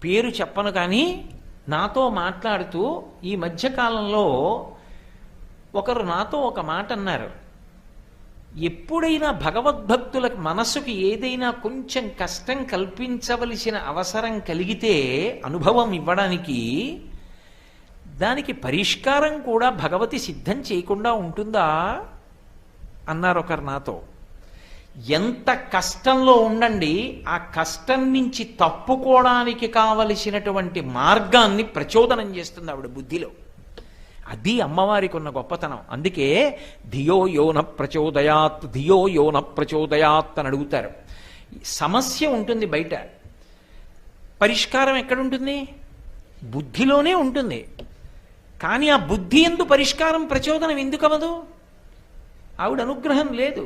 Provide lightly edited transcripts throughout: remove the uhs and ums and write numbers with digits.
పేరు చెప్పను కానీ నాతో మాట్లాడుతూ ఈ మధ్యకాలంలో ఒకరు నాతో ఒక మాట అన్నారు. ఎప్పుడైనా భగవద్భక్తుల మనస్సుకి ఏదైనా కొంచెం కష్టం కల్పించవలసిన అవసరం కలిగితే అనుభవం ఇవ్వడానికి, దానికి పరిష్కారం కూడా భగవతి సిద్ధం చేయకుండా ఉంటుందా అన్నారు ఒకరు నాతో. ఎంత కష్టంలో ఉండండి, ఆ కష్టం నుంచి తప్పుకోవడానికి కావలసినటువంటి మార్గాన్ని ప్రచోదనం చేస్తుంది ఆవిడ బుద్ధిలో. అది అమ్మవారికి ఉన్న గొప్పతనం. అందుకే ధియో యోన ప్రచోదయాత్, ధియో యోన ప్రచోదయాత్ అని అడుగుతారు. సమస్య ఉంటుంది బయట, పరిష్కారం ఎక్కడుంటుంది? బుద్ధిలోనే ఉంటుంది. కానీ ఆ బుద్ధి ఎందు పరిష్కారం ప్రచోదనం ఎందుకు అవ్వదు? ఆవిడ అనుగ్రహం లేదు.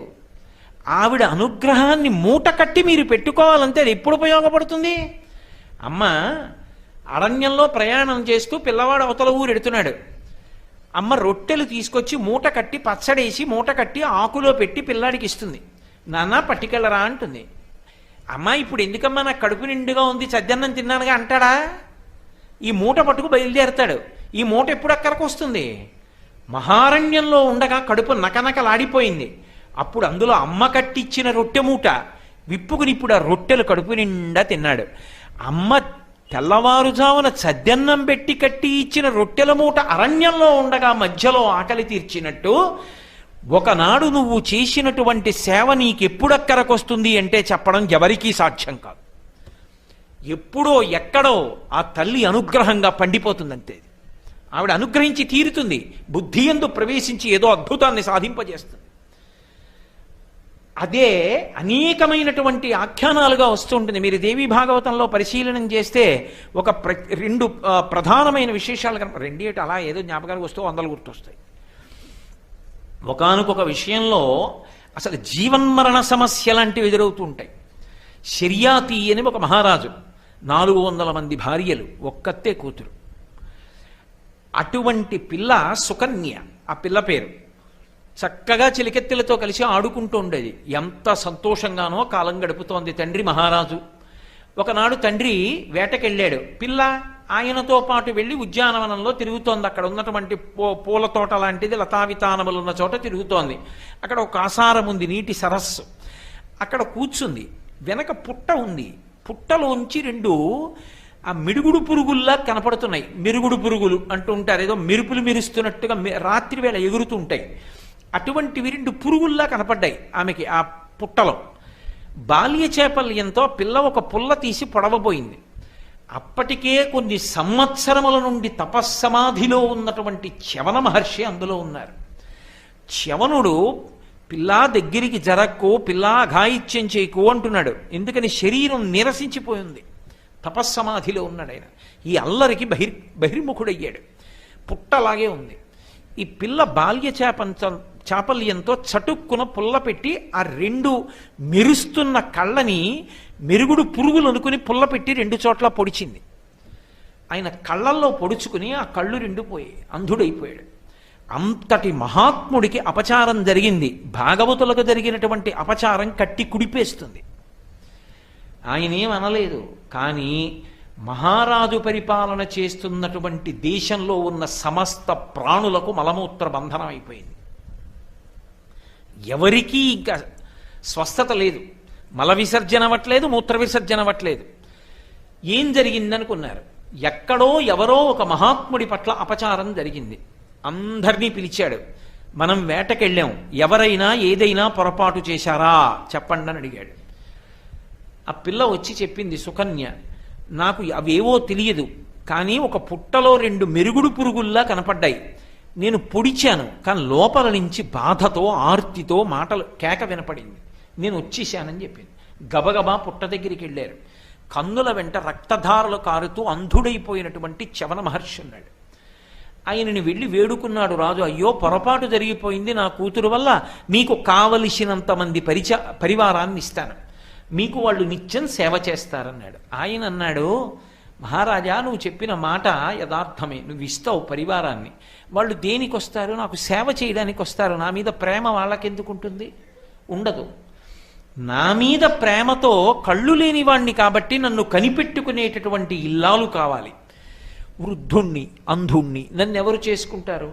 ఆవిడ అనుగ్రహాన్ని మూట కట్టి మీరు పెట్టుకోవాలంటే అది ఎప్పుడు ఉపయోగపడుతుంది? అమ్మ అరణ్యంలో ప్రయాణం చేస్తూ పిల్లవాడు అవతల ఊరు ఎడుతున్నాడు. అమ్మ రొట్టెలు తీసుకొచ్చి మూట కట్టి పచ్చడేసి మూట కట్టి ఆకులో పెట్టి పిల్లాడికి ఇస్తుంది. నాన్న పట్టుకెళ్ళరా అంటుంది. అమ్మ ఇప్పుడు ఎందుకమ్మా నాకు కడుపు నిండుగా ఉంది చద్దన్నం తిన్నానుగా అంటాడా? ఈ మూట పట్టుకు బయలుదేరతాడు. ఈ మూట ఎప్పుడు అక్కడికి వస్తుంది? మహారణ్యంలో ఉండగా కడుపు నకనకలాడిపోయింది. అప్పుడు అందులో అమ్మ కట్టిచ్చిన రొట్టె మూట విప్పుకుని ఇప్పుడు ఆ రొట్టెలు కడుపు నిండా తిన్నాడు. అమ్మ తెల్లవారుజామున చద్దన్నం పెట్టి కట్టి ఇచ్చిన రొట్టెల మూట అరణ్యంలో ఉండగా మధ్యలో ఆకలి తీర్చినట్టు ఒకనాడు నువ్వు చేసినటువంటి సేవ నీకెప్పుడక్కరకొస్తుంది అంటే చెప్పడం ఎవరికీ సాధ్యం కాదు. ఎప్పుడో ఎక్కడో ఆ తల్లి అనుగ్రహంగా పండిపోతుందంతే. ఆవిడ అనుగ్రహించి తీరుతుంది. బుద్ధి యందు ప్రవేశించి ఏదో అద్భుతాన్ని సాధింపజేస్తుంది. అదే అనేకమైనటువంటి ఆఖ్యానాలుగా వస్తూ ఉంటుంది. మీరు దేవీ భాగవతంలో పరిశీలనం చేస్తే ఒక రెండు ప్రధానమైన విశేషాలు రెండేటి అలా ఏదో జ్ఞాపకానికి వస్తూ వందలు గుర్తొస్తాయి. ఒకానొక విషయంలో అసలు జీవన్మరణ సమస్య లాంటివి ఎదురవుతూ ఉంటాయి. శర్యాతి అని ఒక మహారాజు, 400 మంది భార్యలు, ఒక్కతే కూతురు. అటువంటి పిల్ల సుకన్య, ఆ పిల్ల పేరు. చక్కగా చిలికెత్తెలతో కలిసి ఆడుకుంటూ ఉండేది. ఎంత సంతోషంగానో కాలం గడుపుతోంది తండ్రి మహారాజు. ఒకనాడు తండ్రి వేటకెళ్ళాడు. పిల్ల ఆయనతో పాటు వెళ్ళి ఉద్యానవనంలో తిరుగుతోంది. అక్కడ ఉన్నటువంటి పూల తోట లాంటిది, లతావితానములు ఉన్న చోట తిరుగుతోంది. అక్కడ ఒక ఆసారం ఉంది, నీటి సరస్సు. అక్కడ కూర్చుంది. వెనక పుట్ట ఉంది. పుట్టలోంచి 2 ఆ మిడుగుడు పురుగుల్లా కనపడుతున్నాయి. మిరుగుడు పురుగులు అంటూ ఉంటారు, ఏదో మెరుపులు మెరుస్తున్నట్టుగా రాత్రి వేళ ఎగురుతుంటాయి. అటువంటివి 2 పురుగుల్లా కనపడ్డాయి ఆమెకి ఆ పుట్టలో. బాల్య చేపల్యంతో పిల్ల ఒక పుల్ల తీసి పొడవబోయింది. అప్పటికే కొన్ని సంవత్సరముల నుండి తపస్సమాధిలో ఉన్నటువంటి చ్యవన మహర్షి అందులో ఉన్నారు. చ్యవనుడు పిల్లా దగ్గరికి జరక్కు, పిల్లా అఘాయిత్యం చేయకు అంటున్నాడు. ఎందుకని శరీరం నిరసించిపోయింది. తపస్సమాధిలో ఉన్నాడు ఆయన. ఈ అల్లరికి బహిర్ముఖుడయ్యాడు. పుట్టలాగే ఉంది. ఈ పిల్ల బాల్య చాపల్యంతో చటుక్కున పుల్ల పెట్టి ఆ 2 మెరుస్తున్న కళ్ళని మెరుగుడు పురుగులు అనుకుని పుల్ల పెట్టి 2 చోట్ల పొడిచింది. ఆయన కళ్ళల్లో పొడుచుకుని ఆ కళ్ళు 2 పోయి అంధుడైపోయాడు. అంతటి మహాత్ముడికి అపచారం జరిగింది. భాగవతులకు జరిగినటువంటి అపచారం కట్టి కుడిపేస్తుంది. ఆయనేం అనలేదు. కానీ మహారాజు పరిపాలన చేస్తున్నటువంటి దేశంలో ఉన్న సమస్త ప్రాణులకు మలమూత్ర బంధనం అయిపోయింది. ఎవరికీ ఇంకా స్వస్థత లేదు. మల విసర్జన అవ్వట్లేదు, మూత్ర విసర్జన అవ్వట్లేదు. ఏం జరిగిందనుకున్నారు? ఎక్కడో ఎవరో ఒక మహాత్ముడి పట్ల అపచారం జరిగింది. అందరినీ పిలిచాడు. మనం వేటకెళ్ళాం, ఎవరైనా ఏదైనా పొరపాటు చేశారా చెప్పండి అని అడిగాడు. ఆ పిల్ల వచ్చి చెప్పింది, సుకన్య, నాకు అవేవో తెలియదు, కానీ ఒక పుట్టలో 2 మెరుగుడు పురుగుల్లా కనపడ్డాయి. నేను పొడిచాను, కానీ లోపల నుంచి బాధతో ఆర్తితో మాటలు కేక వినపడింది. నేను వచ్చేసానని చెప్పింది. గబగబా పుట్ట దగ్గరికి వెళ్ళారు. కన్నుల వెంట రక్తధారలు కారుతూ అంధుడైపోయినటువంటి చ్యవన మహర్షి ఉన్నాడు. ఆయనని వెళ్ళి వేడుకున్నాడు రాజు. అయ్యో, పొరపాటు జరిగిపోయింది నా కూతురు వల్ల. మీకు కావలసినంత మంది పరివారాన్ని ఇస్తాను, మీకు వాళ్ళు నిత్యం సేవ చేస్తారన్నాడు. ఆయన అన్నాడు, మహారాజా, నువ్వు చెప్పిన మాట యథార్థమే, నువ్వు ఇస్తావు పరివారాన్ని. వాళ్ళు దేనికి వస్తారు? నాకు సేవ చేయడానికి వస్తారు. నా మీద ప్రేమ వాళ్ళకెందుకు ఉంటుంది? ఉండదు. నా మీద ప్రేమతో కళ్ళు లేని వాణ్ణి కాబట్టి నన్ను కనిపెట్టుకునేటటువంటి ఇల్లాలు కావాలి. వృద్ధుణ్ణి అంధుణ్ణి నన్నెవరు చేసుకుంటారు?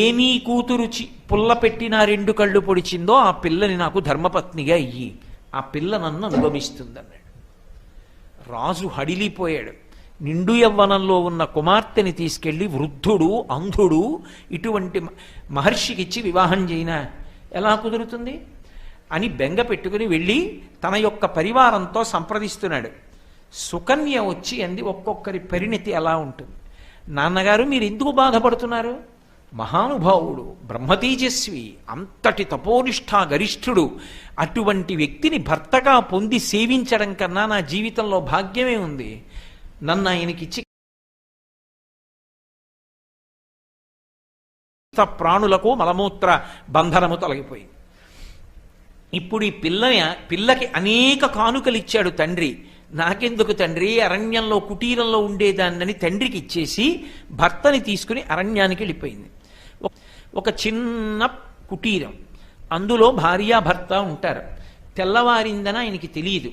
ఏమీ కూతురు పుల్ల పెట్టినా 2 కళ్ళు పొడిచిందో ఆ పిల్లని నాకు ధర్మపత్నిగా ఇయ్యి, ఆ పిల్ల నన్ను అనుగమిస్తుందన్నాడు. రాజు హడిలిపోయాడు. నిండు యవ్వనంలో ఉన్న కుమార్తెని తీసుకెళ్లి వృద్ధుడు అంధుడు ఇటువంటి మహర్షికిచ్చి వివాహం చేయనా ఎలా కుదురుతుంది అని బెంగ పెట్టుకుని వెళ్ళి తన యొక్క పరివారంతో సంప్రదిస్తున్నాడు. సుకన్య వచ్చి అంది, ఒక్కొక్కరి పరిణితి ఎలా ఉంటుంది? నాన్నగారు మీరు ఎందుకు బాధపడుతున్నారు? మహానుభావుడు, బ్రహ్మతేజస్వి, అంతటి తపోనిష్ఠా గరిష్ఠుడు, అటువంటి వ్యక్తిని భర్తగా పొంది సేవించడం కన్నా నా జీవితంలో భాగ్యమే ఉంది. నన్ను ఆయనకిచ్చి ప్రాణులకు మలమూత్ర బంధనము తొలగిపోయింది. ఇప్పుడు ఈ పిల్లకి అనేక కానుకలు ఇచ్చాడు తండ్రి. నాకెందుకు తండ్రి, అరణ్యంలో కుటీరంలో ఉండేదాన్నని తండ్రికి ఇచ్చేసి భర్తని తీసుకుని అరణ్యానికి వెళ్ళిపోయింది. ఒక చిన్న కుటీరం, అందులో భార్యాభర్త ఉంటారు. తెల్లవారిందని ఆయనకి తెలియదు.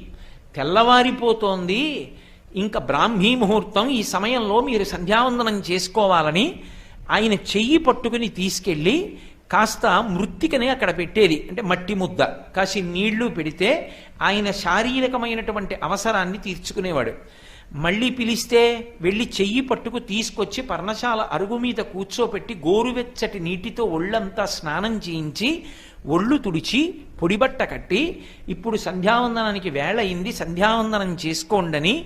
తెల్లవారిపోతోంది, ఇంకా బ్రాహ్మీ ముహూర్తం, ఈ సమయంలో మీరు సంధ్యావందనం చేసుకోవాలని ఆయన చెయ్యి పట్టుకుని తీసుకెళ్ళి కాస్త మృత్తికని అక్కడ పెట్టేది, అంటే మట్టి ముద్ద కాసి నీళ్లు పెడితే ఆయన శారీరకమైనటువంటి అవసరాన్ని తీర్చుకునేవాడు. మళ్ళీ పిలిస్తే వెళ్ళి చెయ్యి పట్టుకు తీసుకొచ్చి పర్ణశాల అరుగు మీద కూర్చోపెట్టి గోరువెచ్చటి నీటితో ఒళ్ళంతా స్నానం చేయించి ఒళ్ళు తుడిచి పొడిబట్ట కట్టి, ఇప్పుడు సంధ్యావందనానికి వేళ అయింది, సంధ్యావందనం చేసుకోండని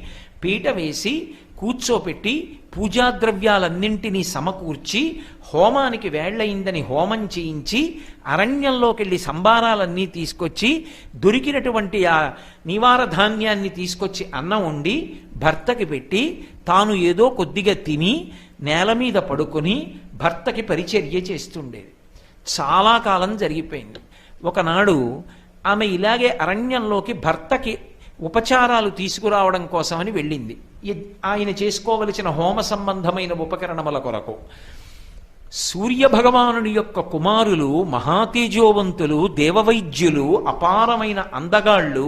పీట వేసి కూర్చోపెట్టి పూజాద్రవ్యాలన్నింటినీ సమకూర్చి హోమానికి వేళ్లయిందని హోమం చేయించి అరణ్యంలోకి వెళ్ళి సంబారాలన్నీ తీసుకొచ్చి దొరికినటువంటి ఆ నివార ధాన్యాన్ని తీసుకొచ్చి అన్నం వండి భర్తకి పెట్టి తాను ఏదో కొద్దిగా తిని నేల మీద పడుకొని భర్తకి పరిచర్య చేస్తుండేది. చాలా కాలం జరిగిపోయింది. ఒకనాడు ఆమె ఇలాగే అరణ్యంలోకి భర్తకి ఉపచారాలు తీసుకురావడం కోసమని వెళ్ళింది, ఆయన చేసుకోవలసిన హోమ సంబంధమైన ఉపకరణముల కొరకు. సూర్యభగవానుని యొక్క కుమారులు మహాతేజోవంతులు, దేవవైద్యులు, అపారమైన అందగాళ్ళు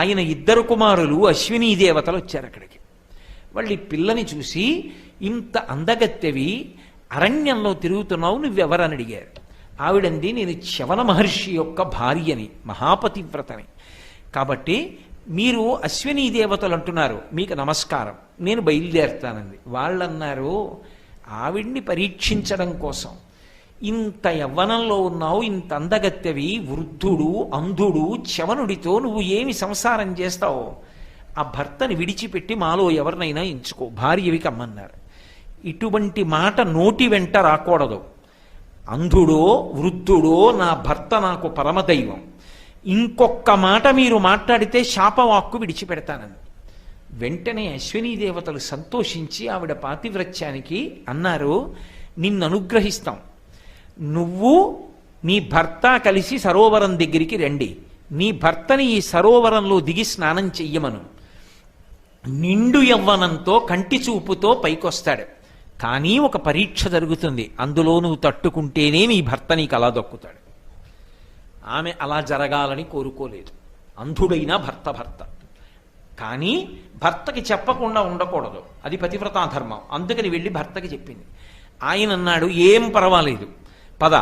ఆయన 2 కుమారులు అశ్వినీ దేవతలు వచ్చారు అక్కడికి. వాళ్ళు ఈ పిల్లని చూసి, ఇంత అందగత్తెవి అరణ్యంలో తిరుగుతున్నావు, నువ్వెవరని అడిగారు. ఆవిడంది, నేను చ్యవన మహర్షి యొక్క భార్యని, మహాపతివ్రతని, కాబట్టి మీరు అశ్వినీ దేవతలు అంటున్నారు, మీకు నమస్కారం, నేను బయలుదేరుతానంది. వాళ్ళన్నారు, ఆవిడ్ని పరీక్షించడం కోసం ఇంత యవ్వనంలో ఉన్నావు, ఇంత అందగత్తెవి, వృద్ధుడు అంధుడు చ్యవనుడితో నువ్వు ఏమి సంసారం చేస్తావు? ఆ భర్తని విడిచిపెట్టి మాలో ఎవరినైనా ఎంచుకో, భార్యవి కమ్మన్నారు. ఇటువంటి మాట నోటి వెంట రాకూడదు. అంధుడో వృద్ధుడో నా భర్త నాకు పరమదైవం, ఇంకొక్క మాట మీరు మాట్లాడితే శాపవాక్కు విడిచిపెడతానని. వెంటనే అశ్వినీ దేవతలు సంతోషించి ఆవిడ పాతివ్రత్యానికి అన్నారు, నిన్ను అనుగ్రహిస్తాం, నువ్వు నీ భర్త కలిసి సరోవరం దగ్గరికి రండి, నీ భర్తని ఈ సరోవరంలో దిగి స్నానం చెయ్యమను. నిండు యవ్వనంతో కంటి చూపుతో పైకొస్తాడు, కానీ ఒక పరీక్ష జరుగుతుంది, అందులో నువ్వు తట్టుకుంటేనే నీ భర్త నీకు అలా దక్కుతాడు. ఆమె అలా జరగాలని కోరుకోలేదు. అంధుడైనా భర్త, కానీ భర్తకి చెప్పకుండా ఉండకూడదు, అది పతివ్రతా ధర్మం. అందుకని వెళ్ళి భర్తకి చెప్పింది. ఆయన అన్నాడు, ఏం పర్వాలేదు, పద,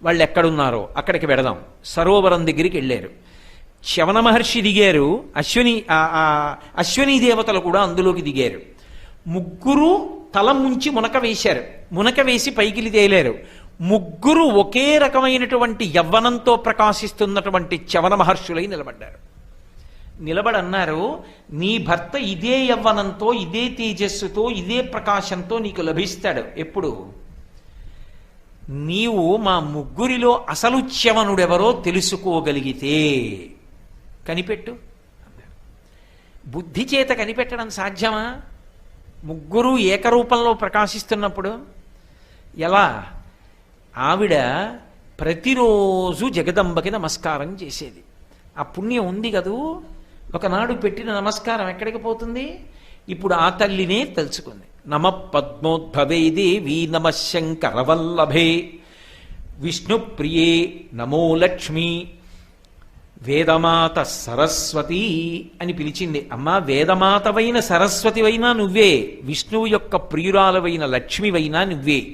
వాళ్ళు ఎక్కడున్నారో అక్కడికి వెడదాం. సరోవరం దగ్గరికి వెళ్ళారు. చ్యవన మహర్షి దిగారు, అశ్వినీ దేవతలు కూడా అందులోకి దిగారు. ముగ్గురు తల ముంచి మునక వేశారు, మునక వేసి పైకి తేలారు. ముగ్గురు ఒకే రకమైనటువంటి యవ్వనంతో ప్రకాశిస్తున్నటువంటి చ్యవన మహర్షులై నిలబడ్డారు. నిలబడన్నారు, నీ భర్త ఇదే యవ్వనంతో, ఇదే తేజస్సుతో, ఇదే ప్రకాశంతో నీకు లభిస్తాడు. ఎప్పుడు? నీవు మా ముగ్గురిలో అసలు చ్యవనుడెవరో తెలుసుకోగలిగితే కనిపెట్టు. బుద్ధి చేత కనిపెట్టడం సాధ్యమా? ముగ్గురు ఏకరూపంలో ప్రకాశిస్తున్నప్పుడు ఎలా? ఆవిడ ప్రతిరోజు జగదంబకి నమస్కారం చేసేది. ఆ పుణ్యం ఉంది కదూ, ఒకనాడు పెట్టిన నమస్కారం ఎక్కడికి పోతుంది? ఇప్పుడు ఆ తల్లినే తలుచుకుంది. నమ పద్మోద్భవే దేవీ నమ శంకరవల్లభే విష్ణుప్రియే నమో లక్ష్మీ వేదమాత సరస్వతి అని పిలిచింది. అమ్మా, వేదమాతవైన సరస్వతివైనా నువ్వే, విష్ణువు యొక్క ప్రియురాలవైన లక్ష్మివైనా నువ్వే.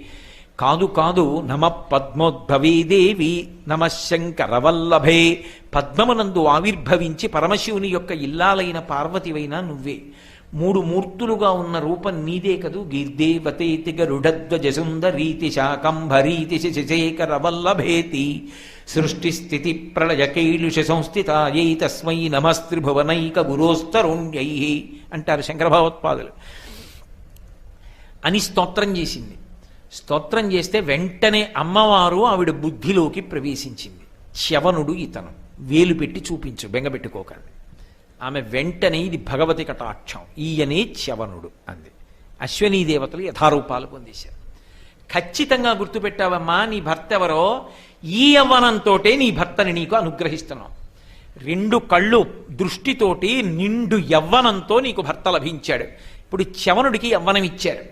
కాదు కాదు, నమ పద్మోద్భవే దేవి నమ శంకరవల్లభే, పద్మమునందు ఆవిర్భవించి పరమశివుని యొక్క ఇల్లాలైన పార్వతివైనా నువ్వే. మూడు మూర్తులుగా ఉన్న రూపం నీదే కదూ. గీర్దేవతేతి గరుడధ్వజ సుందరీతి శాకంభరీతి శశేఖరవల్లభేతి సృష్టి స్థితి ప్రళయ కైలుష సంస్థితాయై తస్మై నమస్త్రిభువనైక గురోస్తరుణ్యై అంటారు శంకర భగవత్పాదులు. అని స్తోత్రం చేసింది. స్తోత్రం చేస్తే వెంటనే అమ్మవారు ఆవిడ బుద్ధిలోకి ప్రవేశించింది. చ్యవనుడు ఇతను, వేలు పెట్టి చూపించు, బెంగపెట్టుకోకండి. ఆమె వెంటనే ఇది భగవతి కటాక్షం, ఈయనే చ్యవనుడు అంది. అశ్వనీ దేవతలు యథారూపాలు పొందేశారు. ఖచ్చితంగా గుర్తుపెట్టావమ్మా, నీ భర్త ఎవరో, ఈ యవ్వనంతోటే నీ భర్తని నీకు అనుగ్రహిస్తున్నాం. రెండు కళ్ళు దృష్టితోటి నిండు యవ్వనంతో నీకు భర్త లభించాడు. ఇప్పుడు చ్యవనుడికి యవ్వనం ఇచ్చారు.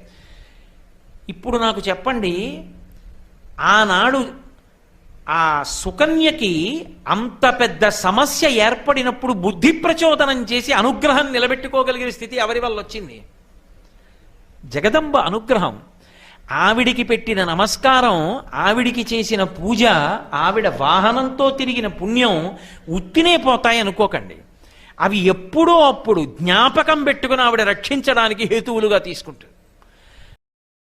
ఇప్పుడు నాకు చెప్పండి, ఆనాడు ఆ సుకన్యకి అంత పెద్ద సమస్య ఏర్పడినప్పుడు బుద్ధి ప్రచోదనం చేసి అనుగ్రహం నిలబెట్టుకోగలిగిన స్థితి ఎవరి వల్ల వచ్చింది? జగదంబ అనుగ్రహం. ఆవిడికి పెట్టిన నమస్కారం, ఆవిడికి చేసిన పూజ, ఆవిడ వాహనంతో తిరిగిన పుణ్యం ఉత్తినే పోతాయి అనుకోకండి. అవి ఎప్పుడో అప్పుడు జ్ఞాపకం పెట్టుకుని ఆవిడ రక్షించడానికి హేతువులుగా తీసుకుంటుంది.